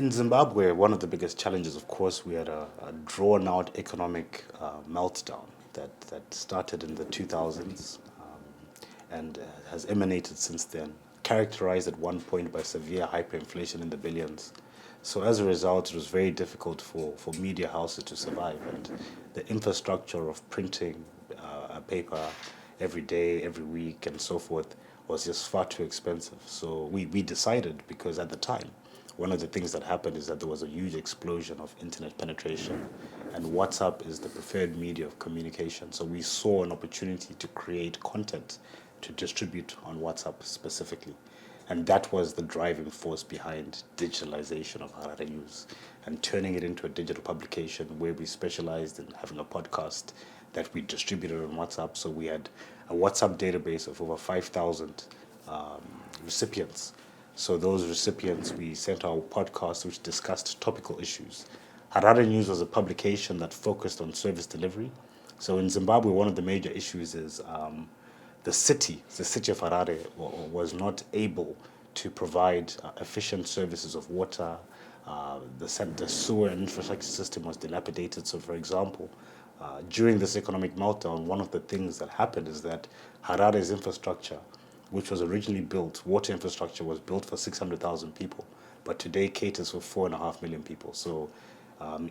In Zimbabwe, one of the biggest challenges, of course, we had a drawn-out economic meltdown that started in the 2000s and has emanated since then, characterized at one point by severe hyperinflation in the billions. So as a result, it was very difficult for media houses to survive, and the infrastructure of printing a paper every day, every week, and so forth was just far too expensive. So we decided, because at the time, one of the things that happened is that there was a huge explosion of internet penetration, and WhatsApp is the preferred media of communication. So we saw an opportunity to create content to distribute on WhatsApp specifically. And that was the driving force behind digitalization of Harare News and turning it into a digital publication where we specialized in having a podcast that we distributed on WhatsApp. So we had a WhatsApp database of over 5,000 recipients. So those recipients, we sent our podcast which discussed topical issues. Harare News was a publication that focused on service delivery. So in Zimbabwe, one of the major issues is the city of Harare was not able to provide efficient services of water. The sewer and infrastructure system was dilapidated. So, for example, during this economic meltdown, one of the things that happened is that Harare's infrastructure, which was originally built, water infrastructure was built for 600,000 people, but today caters for 4.5 million people. So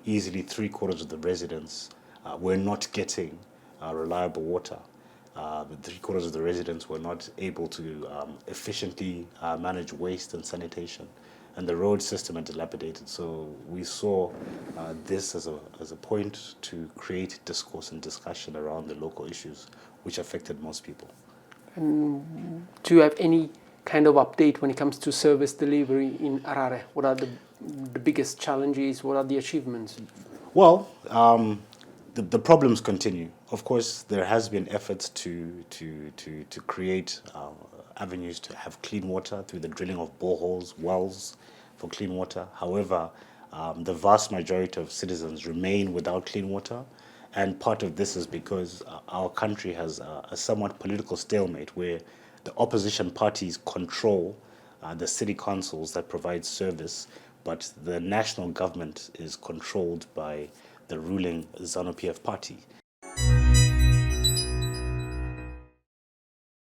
easily 3/4 of the residents were not getting reliable water. 3/4 of the residents were not able to efficiently manage waste and sanitation, and the road system had dilapidated. So we saw this as a point to create discourse and discussion around the local issues which affected most people. Do you have any kind of update when it comes to service delivery in Harare? What are the biggest challenges? What are the achievements? Well, the problems continue. Of course, there has been efforts to create avenues to have clean water through the drilling of boreholes, wells for clean water. However, the vast majority of citizens remain without clean water. And part of this is because our country has a somewhat political stalemate where the opposition parties control the city councils that provide service, but the national government is controlled by the ruling ZANU-PF party.